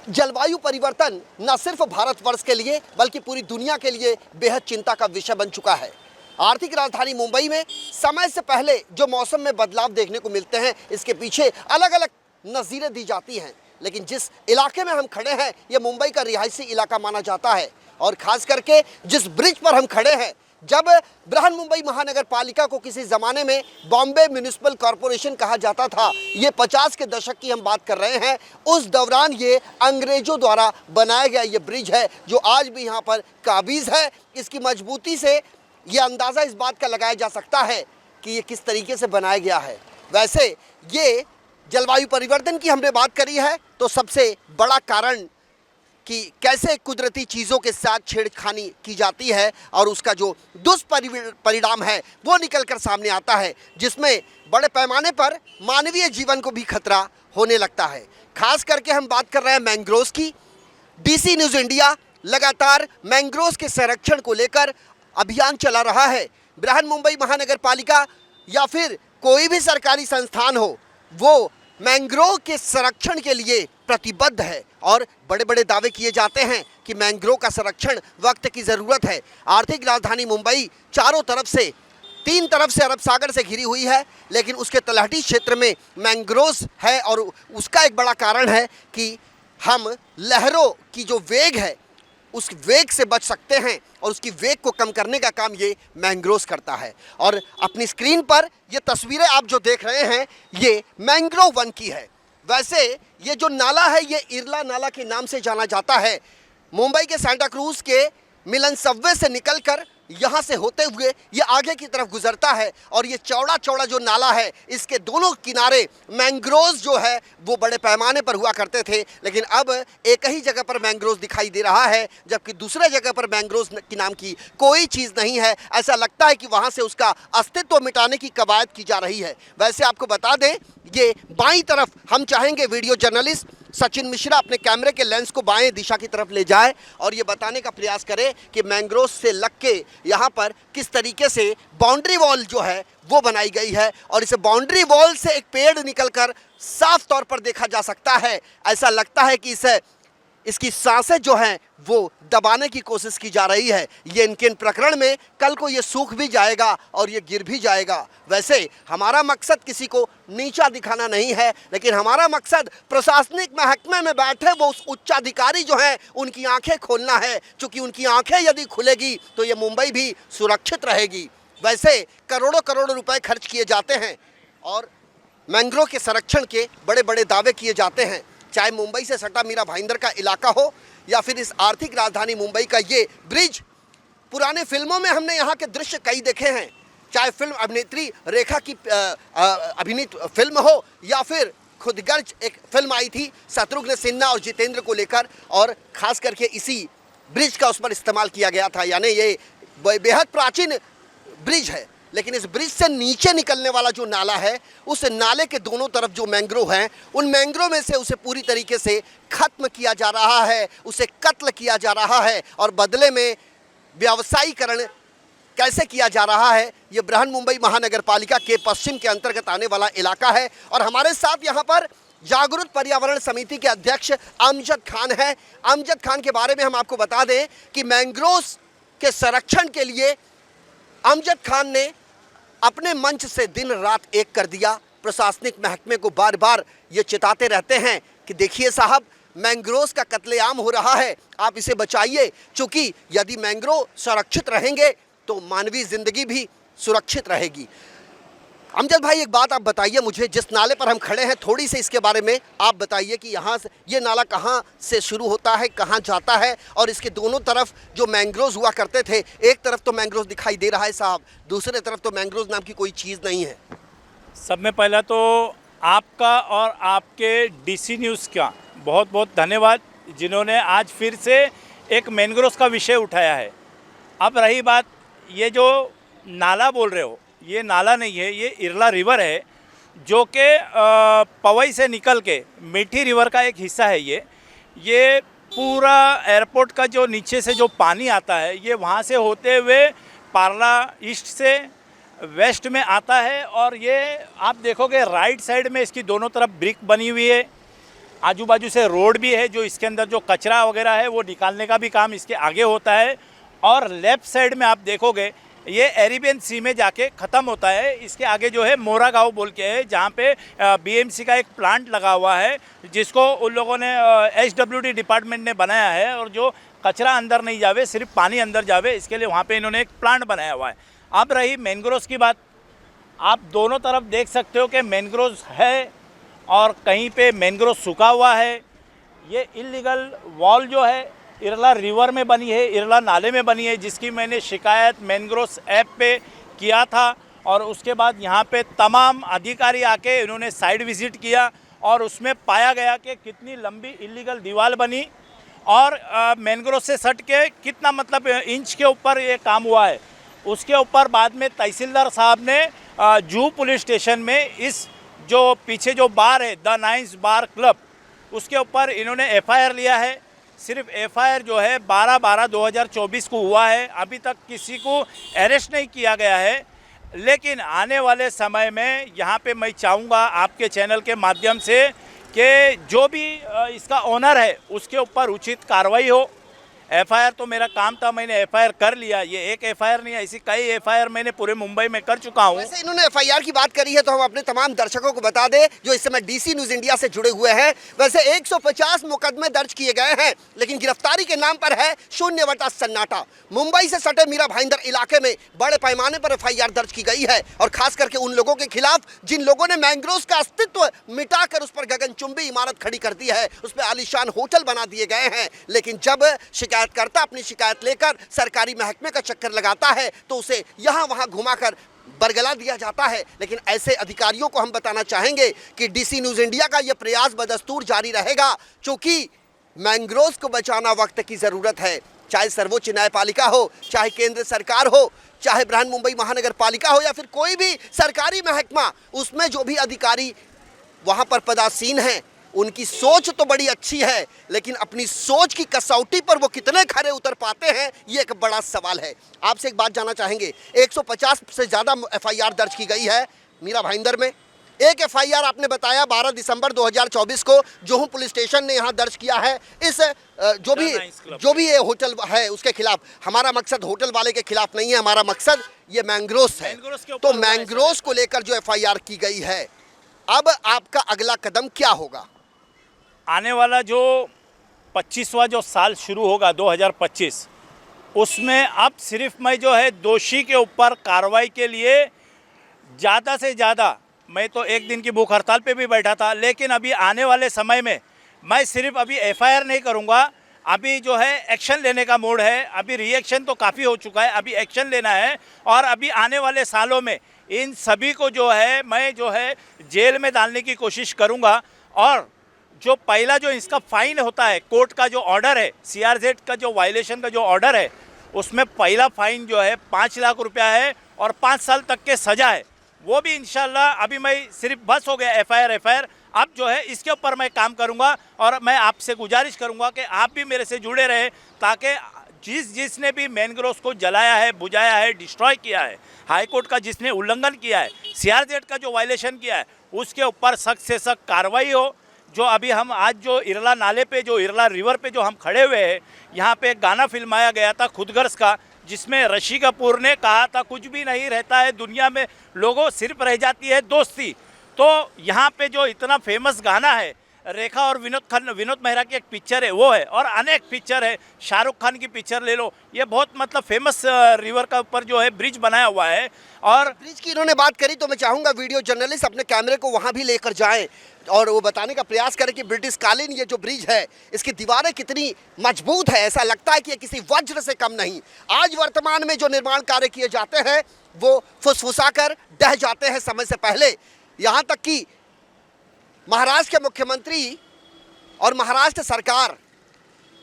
जलवायु परिवर्तन न सिर्फ भारतवर्ष के लिए बल्कि पूरी दुनिया के लिए बेहद चिंता का विषय बन चुका है। आर्थिक राजधानी मुंबई में समय से पहले जो मौसम में बदलाव देखने को मिलते हैं, इसके पीछे अलग अलग नज़ीरें दी जाती हैं। लेकिन जिस इलाके में हम खड़े हैं, यह मुंबई का रिहायशी इलाका माना जाता है। और खास करके जिस ब्रिज पर हम खड़े हैं, जब बृहन मुंबई महानगर पालिका को किसी ज़माने में बॉम्बे म्यूनिसिपल कॉरपोरेशन कहा जाता था, ये 50 के दशक की हम बात कर रहे हैं, उस दौरान ये अंग्रेज़ों द्वारा बनाया गया ये ब्रिज है जो आज भी यहाँ पर काबिज़ है। इसकी मजबूती से ये अंदाज़ा इस बात का लगाया जा सकता है कि ये किस तरीके से बनाया गया है। वैसे ये जलवायु परिवर्तन की हमने बात करी है, तो सबसे बड़ा कारण कि कैसे कुदरती चीज़ों के साथ छेड़खानी की जाती है और उसका जो दुष्परिणाम है वो निकल कर सामने आता है, जिसमें बड़े पैमाने पर मानवीय जीवन को भी खतरा होने लगता है। खास करके हम बात कर रहे हैं मैंग्रोव्स की। डीसी न्यूज़ इंडिया लगातार मैंग्रोव्स के संरक्षण को लेकर अभियान चला रहा है। बृहन मुंबई महानगर पालिका या फिर कोई भी सरकारी संस्थान हो, वो मैंग्रोव के संरक्षण के लिए प्रतिबद्ध है और बड़े बड़े दावे किए जाते हैं कि मैंग्रोव का संरक्षण वक्त की ज़रूरत है। आर्थिक राजधानी मुंबई चारों तरफ से, तीन तरफ से अरब सागर से घिरी हुई है, लेकिन उसके तलहटी क्षेत्र में मैंग्रोव्स है और उसका एक बड़ा कारण है कि हम लहरों की जो वेग है उस वेग से बच सकते हैं और उसकी वेग को कम करने का काम ये मैंग्रोव्स करता है। और अपनी स्क्रीन पर ये तस्वीरें आप जो देख रहे हैं, ये मैंग्रोव वन की है। वैसे ये जो नाला है ये इरला नाला के नाम से जाना जाता है। मुंबई के सांता क्रूज के मिलन सबवे से निकलकर यहाँ से होते हुए ये आगे की तरफ गुजरता है और ये चौड़ा चौड़ा जो नाला है, इसके दोनों किनारे मैंग्रोव्स जो है वो बड़े पैमाने पर हुआ करते थे। लेकिन अब एक ही जगह पर मैंग्रोव्स दिखाई दे रहा है, जबकि दूसरे जगह पर मैंग्रोव्स की नाम की कोई चीज़ नहीं है। ऐसा लगता है कि वहाँ से उसका अस्तित्व मिटाने की कवायद की जा रही है। वैसे आपको बता दें, ये बाईं तरफ हम चाहेंगे वीडियो जर्नलिस्ट सचिन मिश्रा अपने कैमरे के लेंस को बाएं दिशा की तरफ ले जाए और ये बताने का प्रयास करे कि मैंग्रोव से लग के यहाँ पर किस तरीके से बाउंड्री वॉल जो है वो बनाई गई है। और इस बाउंड्री वॉल से एक पेड़ निकलकर साफ तौर पर देखा जा सकता है। ऐसा लगता है कि इसकी सांसें जो हैं वो दबाने की कोशिश की जा रही है। ये इनके प्रकरण में कल को ये सूख भी जाएगा और ये गिर भी जाएगा। वैसे हमारा मकसद किसी को नीचा दिखाना नहीं है, लेकिन हमारा मकसद प्रशासनिक महकमे में बैठे वो उस उच्चाधिकारी जो हैं उनकी आंखें खोलना है, क्योंकि उनकी आंखें यदि खुलेगी तो ये मुंबई भी सुरक्षित रहेगी। वैसे करोड़ों करोड़ों रुपए खर्च किए जाते हैं और मैंग्रोव के संरक्षण के बड़े बड़े दावे किए जाते हैं, चाहे मुंबई से सटा मीरा भाईंदर का इलाका हो या फिर इस आर्थिक राजधानी मुंबई का ये ब्रिज। पुराने फिल्मों में हमने यहाँ के दृश्य कई देखे हैं, चाहे फिल्म अभिनेत्री रेखा की अभिनीत फिल्म हो या फिर खुदगर्ज एक फिल्म आई थी शत्रुघ्न सिन्हा और जितेंद्र को लेकर, और ख़ास करके इसी ब्रिज का उस पर इस्तेमाल किया गया था। यानी ये बेहद प्राचीन ब्रिज है, लेकिन इस ब्रिज से नीचे निकलने वाला जो नाला है, उस नाले के दोनों तरफ जो मैंग्रोव हैं, उन मैंग्रोव में से उसे पूरी तरीके से खत्म किया जा रहा है, उसे कत्ल किया जा रहा है और बदले में व्यावसायीकरण कैसे किया जा रहा है। ये बृहन मुंबई महानगर पालिका के पश्चिम के अंतर्गत आने वाला इलाका है और हमारे साथ यहाँ पर जागरूक पर्यावरण समिति के अध्यक्ष अमजद खान है। अमजद खान के बारे में हम आपको बता दें कि मैंग्रोव्स के संरक्षण के लिए अमजद खान ने अपने मंच से दिन रात एक कर दिया। प्रशासनिक महकमे को बार बार ये चिताते रहते हैं कि देखिए साहब, मैंग्रोव्स का कत्लेआम हो रहा है, आप इसे बचाइए, क्योंकि यदि मैंग्रोव सुरक्षित रहेंगे तो मानवीय ज़िंदगी भी सुरक्षित रहेगी। अमजद भाई, एक बात आप बताइए मुझे, जिस नाले पर हम खड़े हैं थोड़ी सी इसके बारे में आप बताइए कि यहाँ से ये नाला कहाँ से शुरू होता है, कहाँ जाता है, और इसके दोनों तरफ जो मैंग्रोव्स हुआ करते थे, एक तरफ तो मैंग्रोव्स दिखाई दे रहा है साहब, दूसरे तरफ तो मैंग्रोव्स नाम की कोई चीज़ नहीं है। सब में पहला तो आपका और आपके डीसी न्यूज़ का बहुत बहुत धन्यवाद, जिन्होंने आज फिर से एक मैंग्रोव्स का विषय उठाया है। अब रही बात, ये जो नाला बोल रहे हो, ये नाला नहीं है, ये इरला रिवर है, जो कि पवई से निकल के मीठी रिवर का एक हिस्सा है। ये पूरा एयरपोर्ट का जो नीचे से जो पानी आता है, ये वहाँ से होते हुए पार्ला ईस्ट से वेस्ट में आता है और ये आप देखोगे राइट साइड में इसकी दोनों तरफ ब्रिक बनी हुई है। आजू बाजू से रोड भी है, जो इसके अंदर जो कचरा वगैरह है वो निकालने का भी काम इसके आगे होता है। और लेफ़्ट साइड में आप देखोगे ये अरेबियन सी में जाके ख़त्म होता है। इसके आगे जो है मोरा गाँव बोल के है, जहाँ पे बीएमसी का एक प्लांट लगा हुआ है, जिसको उन लोगों ने एसडब्ल्यूडी डिपार्टमेंट ने बनाया है। और जो कचरा अंदर नहीं जावे, सिर्फ पानी अंदर जावे, इसके लिए वहाँ पे इन्होंने एक प्लांट बनाया हुआ है। अब रही मैंग्रोव्स की बात, आप दोनों तरफ देख सकते हो कि मैंग्रोव्स है और कहीं पे मैंग्रोव सूखा हुआ है। ये इलीगल वॉल जो है इरला रिवर में बनी है, इरला नाले में बनी है, जिसकी मैंने शिकायत मैंग्रोव्स ऐप पे किया था। और उसके बाद यहाँ पे तमाम अधिकारी आके इन्होंने साइड विज़िट किया और उसमें पाया गया कि कितनी लंबी इलीगल दीवार बनी और मैंग्रोव से सट के कितना मतलब इंच के ऊपर ये काम हुआ है। उसके ऊपर बाद में तहसीलदार साहब ने जूहू पुलिस स्टेशन में इस जो पीछे जो बार है द नाइन्स बार क्लब, उसके ऊपर इन्होंने एफआईआर लिया है। सिर्फ एफआईआर जो है 12/12/2024 को हुआ है। अभी तक किसी को अरेस्ट नहीं किया गया है, लेकिन आने वाले समय में यहाँ पे मैं चाहूँगा आपके चैनल के माध्यम से कि जो भी इसका ओनर है उसके ऊपर उचित कार्रवाई हो। एफआईआर तो मेरा काम था, मैंने एफआईआर कर लिया। ये एक एफआईआर नहीं है, ऐसी कई एफआईआर मैंने पूरे मुंबई में कर चुका हूँ। वैसे इन्होंने एफआईआर की बात करी है तो हम अपने तमाम दर्शकों को बता दें जो इस समय डीसी न्यूज इंडिया से जुड़े हुए हैं। वैसे 150 मुकदमे दर्ज किए गए हैं, लेकिन गिरफ्तारी के नाम पर है शून्य वटा सन्नाटा। मुंबई से सटे मीरा भाईंदर इलाके में बड़े पैमाने पर एफआईआर दर्ज की गई है और खास करके उन लोगों के खिलाफ जिन लोगों ने मैंग्रोव्स का अस्तित्व मिटाकर उस पर गगनचुंबी इमारत खड़ी कर दी है, उस पर आलीशान होटल बना दिए गए हैं। लेकिन जब शिकायतकर्ता अपनी शिकायत लेकर सरकारी महकमे का चक्कर लगाता है तो उसे यहाँ वहाँ घुमाकर बरगला दिया जाता है। लेकिन ऐसे अधिकारियों को हम बताना चाहेंगे कि डीसी न्यूज इंडिया का यह प्रयास बदस्तूर जारी रहेगा, क्योंकि मैंग्रोव्स को बचाना वक्त की जरूरत है। चाहे सर्वोच्च न्यायपालिका हो, चाहे केंद्र सरकार हो, चाहे बृहन्मुंबई महानगर पालिका हो या फिर कोई भी सरकारी महकमा, उसमें जो भी अधिकारी वहां पर पदासीन हैं उनकी सोच तो बड़ी अच्छी है, लेकिन अपनी सोच की कसौटी पर वो कितने खरे उतर पाते हैं ये एक बड़ा सवाल है। आपसे एक बात जानना चाहेंगे, 150 से ज़्यादा एफआईआर दर्ज की गई है मीरा भाईंदर में। एक एफआईआर आपने बताया 12 दिसंबर 2024 को जोहू पुलिस स्टेशन ने यहाँ दर्ज किया है इस जो भी ये होटल है उसके खिलाफ। हमारा मकसद होटल वाले के खिलाफ नहीं है, हमारा मकसद ये मैंग्रोव्स है। तो मैंग्रोव्स को लेकर जो एफआईआर की गई है, अब आपका अगला कदम क्या होगा? आने वाला जो 25वां जो साल शुरू होगा 2025, उसमें अब सिर्फ मैं जो है दोषी के ऊपर कार्रवाई के लिए ज़्यादा से ज़्यादा, मैं तो एक दिन की भूख हड़ताल पे भी बैठा था, लेकिन अभी आने वाले समय में मैं सिर्फ अभी एफआईआर नहीं करूँगा। अभी जो है एक्शन लेने का मोड है। अभी रिएक्शन तो काफ़ी हो चुका है, अभी एक्शन लेना है। और अभी आने वाले सालों में इन सभी को जो है मैं जो है जेल में डालने की कोशिश करूँगा। और जो पहला जो इसका फ़ाइन होता है, कोर्ट का जो ऑर्डर है, सीआरजेड का जो वायलेशन का जो ऑर्डर है, उसमें पहला फ़ाइन जो है 5 लाख रुपया है और 5 साल तक के सज़ा है। वो भी इंशाल्लाह, अभी मैं सिर्फ बस हो गया एफआईआर, अब जो है इसके ऊपर मैं काम करूंगा। और मैं आपसे गुजारिश करूंगा कि आप भी मेरे से जुड़े रहें, ताकि जिसने भी मैंग्रोव्स को जलाया है, बुझाया है, डिस्ट्रॉय किया है, हाई कोर्ट का जिसने उल्लंघन किया है, सीआरजेड का जो वायलेशन किया है, उसके ऊपर सख्त से सख्त कार्रवाई हो। जो अभी हम आज जो इरला नाले पे, जो इरला रिवर पे जो हम खड़े हुए हैं, यहाँ पे एक गाना फिल्माया गया था खुदगर्ज का, जिसमें ऋषि कपूर ने कहा था कुछ भी नहीं रहता है दुनिया में लोगों, सिर्फ रह जाती है दोस्ती। तो यहाँ पे जो इतना फेमस गाना है, रेखा और विनोद मेहरा की एक पिक्चर है वो है, और अनेक पिक्चर है, शाहरुख खान की पिक्चर ले लो, ये बहुत मतलब फेमस रिवर का ऊपर जो है ब्रिज बनाया हुआ है। और ब्रिज की इन्होंने बात करी तो मैं चाहूँगा वीडियो जर्नलिस्ट अपने कैमरे को वहाँ भी लेकर जाएं और वो बताने का प्रयास करें कि ब्रिटिश कालीन ये जो ब्रिज है इसकी दीवारें कितनी मजबूत है। ऐसा लगता है कि ये किसी वज्र से कम नहीं। आज वर्तमान में जो निर्माण कार्य किए जाते हैं वो फुसफुसा कर ढह जाते हैं समय से पहले। यहाँ तक कि महाराष्ट्र के मुख्यमंत्री और महाराष्ट्र सरकार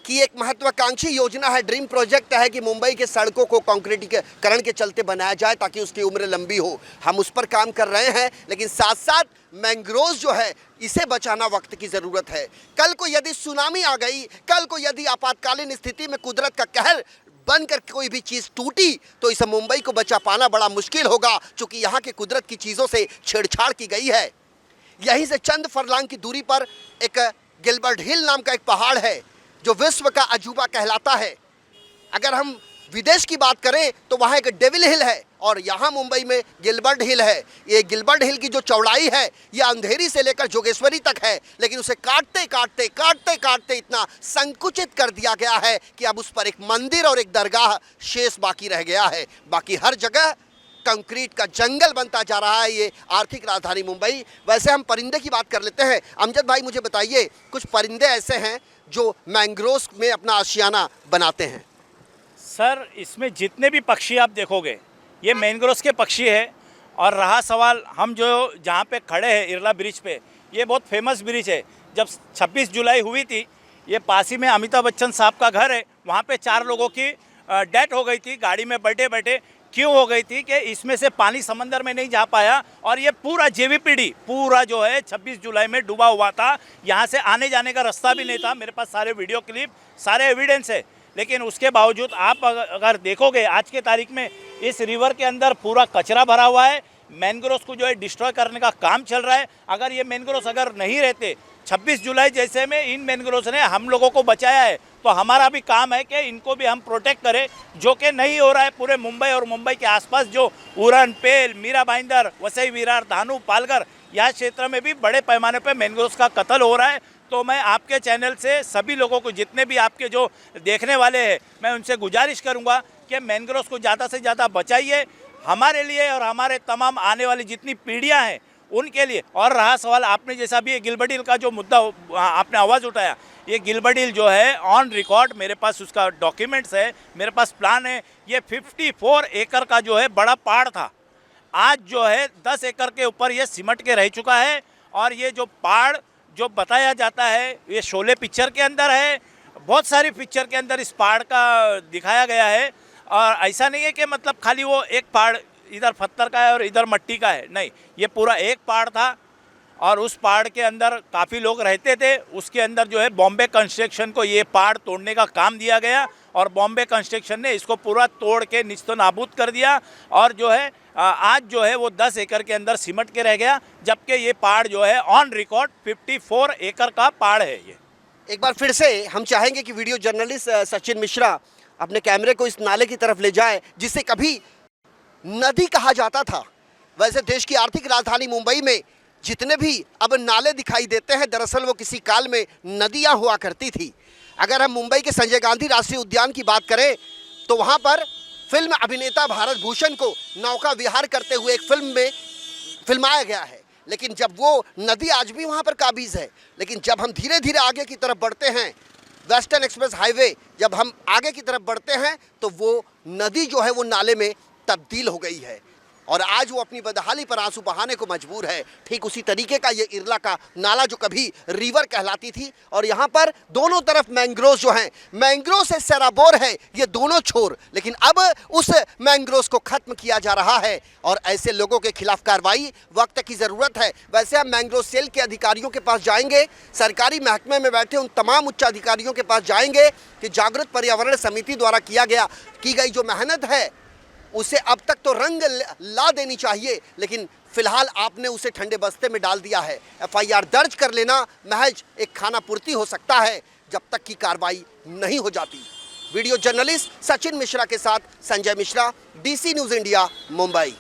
की एक महत्वाकांक्षी योजना है, ड्रीम प्रोजेक्ट है कि मुंबई के सड़कों को कंक्रीटीकरण के चलते बनाया जाए ताकि उसकी उम्र लंबी हो। हम उस पर काम कर रहे हैं, लेकिन साथ साथ मैंग्रोव्स जो है इसे बचाना वक्त की ज़रूरत है। कल को यदि सुनामी आ गई, कल को यदि आपातकालीन स्थिति में कुदरत का कहर बनकर कोई भी चीज़ टूटी तो इस मुंबई को बचा पाना बड़ा मुश्किल होगा, क्योंकि यहाँ के कुदरत की चीज़ों से छेड़छाड़ की गई है। यहीं से चंद फरलांग की दूरी पर एक गिलबर्ट हिल नाम का एक पहाड़ है जो विश्व का अजूबा कहलाता है। अगर हम विदेश की बात करें तो वहाँ एक डेविल हिल है और यहाँ मुंबई में गिलबर्ट हिल है। ये गिलबर्ट हिल की जो चौड़ाई है ये अंधेरी से लेकर जोगेश्वरी तक है, लेकिन उसे काटते काटते काटते काटते इतना संकुचित कर दिया गया है कि अब उस पर एक मंदिर और एक दरगाह शेष बाकी रह गया है। बाकी हर जगह कंक्रीट का जंगल बनता जा रहा है ये आर्थिक राजधानी मुंबई। वैसे हम परिंदे की बात कर लेते हैं। अमजद भाई मुझे बताइए, कुछ परिंदे ऐसे हैं जो मैंग्रोव्स में अपना आशियाना बनाते हैं। सर, इसमें जितने भी पक्षी आप देखोगे ये मैंग्रोव्स के पक्षी है। और रहा सवाल, हम जो जहाँ पे खड़े हैं इरला ब्रिज पे, ये बहुत फेमस ब्रिज है। जब 26 जुलाई हुई थी, ये पास ही में अमिताभ बच्चन साहब का घर है, वहाँ पे 4 लोगों की डेथ हो गई थी गाड़ी में बैठे बैठे। क्यों हो गई थी कि इसमें से पानी समंदर में नहीं जा पाया और ये पूरा जेवीपीडी पूरा जो है 26 जुलाई में डूबा हुआ था। यहाँ से आने जाने का रास्ता भी नहीं था। मेरे पास सारे वीडियो क्लिप, सारे एविडेंस है। लेकिन उसके बावजूद आप अगर देखोगे आज के तारीख में इस रिवर के अंदर पूरा कचरा भरा हुआ है। मैंग्रोव्स को जो है डिस्ट्रॉय करने का काम चल रहा है। अगर ये मैंग्रोव्स अगर नहीं रहते, 26 जुलाई जैसे में इन मैंग्रोव्स ने हम लोगों को बचाया है, तो हमारा भी काम है कि इनको भी हम प्रोटेक्ट करें, जो कि नहीं हो रहा है। पूरे मुंबई और मुंबई के आसपास जो उरण, पेल, मीरा भाईंदर, वसई विरार, धानू, पालघर, यह क्षेत्र में भी बड़े पैमाने पर मैंग्रोव्स का कत्ल हो रहा है। तो मैं आपके चैनल से सभी लोगों को, जितने भी आपके जो देखने वाले हैं, मैं उनसे गुजारिश करूंगा कि मैंग्रोव्स को ज़्यादा से ज़्यादा बचाइए, हमारे लिए और हमारे तमाम आने वाली जितनी पीढ़ियां हैं उनके लिए। और रहा सवाल, आपने जैसा भी ये गिलबर्ट हिल का जो मुद्दा आपने आवाज़ उठाया, ये गिलबर्ट हिल जो है ऑन रिकॉर्ड, मेरे पास उसका डॉक्यूमेंट्स है, मेरे पास प्लान है। ये 54 एकड़ का जो है बड़ा पहाड़ था, आज जो है 10 एकड़ के ऊपर ये सिमट के रह चुका है। और ये जो पहाड़ जो बताया जाता है, ये शोले पिक्चर के अंदर है, बहुत सारी पिक्चर के अंदर इस पहाड़ का दिखाया गया है। और ऐसा नहीं है कि मतलब खाली वो एक पहाड़ इधर पत्थर का है और इधर मट्टी का है, नहीं, ये पूरा एक पहाड़ था और उस पहाड़ के अंदर काफ़ी लोग रहते थे। उसके अंदर जो है बॉम्बे कंस्ट्रक्शन को ये पहाड़ तोड़ने का काम दिया गया और बॉम्बे कंस्ट्रक्शन ने इसको पूरा तोड़ के निस्तो नाबूद कर दिया। और जो है आज जो है वो 10 एकड़ के अंदर सिमट के रह गया, जबकि ये पहाड़ जो है ऑन रिकॉर्ड 54 एकड़ का पहाड़ है। ये एक बार फिर से हम चाहेंगे कि वीडियो जर्नलिस्ट सचिन मिश्रा अपने कैमरे को इस नाले की तरफ ले जाए जिसे कभी नदी कहा जाता था। वैसे देश की आर्थिक राजधानी मुंबई में जितने भी अब नाले दिखाई देते हैं, दरअसल वो किसी काल में नदियां हुआ करती थी। अगर हम मुंबई के संजय गांधी राष्ट्रीय उद्यान की बात करें तो वहां पर फिल्म अभिनेता भारत भूषण को नौका विहार करते हुए एक फिल्म में फिल्माया गया है। लेकिन जब वो नदी आज भी वहां पर काबिज है, लेकिन जब हम धीरे धीरे आगे की तरफ बढ़ते हैं, वेस्टर्न एक्सप्रेस हाईवे जब हम आगे की तरफ बढ़ते हैं तो वो नदी जो है वो नाले में तब्दील हो गई है और आज वो अपनी बदहाली पर आंसू बहाने को मजबूर है। ठीक उसी तरीके का ये इरला का नाला जो कभी रिवर कहलाती थी, और यहाँ पर दोनों तरफ मैंग्रोव जो हैं, मैंग्रोव से सराबोर है ये दोनों छोर, लेकिन अब उस मैंग्रोव को खत्म किया जा रहा है और ऐसे लोगों के खिलाफ कार्रवाई वक्त की ज़रूरत है। वैसे हम मैंग्रोव सेल के अधिकारियों के पास जाएंगे, सरकारी महकमे में बैठे उन तमाम उच्च अधिकारियों के पास जाएंगे कि जागृत पर्यावरण समिति द्वारा की गई जो मेहनत है उसे अब तक तो रंग ला देनी चाहिए, लेकिन फिलहाल आपने उसे ठंडे बस्ते में डाल दिया है। एफआईआर दर्ज कर लेना महज एक खाना पूर्ति हो सकता है जब तक की कार्रवाई नहीं हो जाती। वीडियो जर्नलिस्ट सचिन मिश्रा के साथ Sanjay Mishra, DC news India, Mumbai.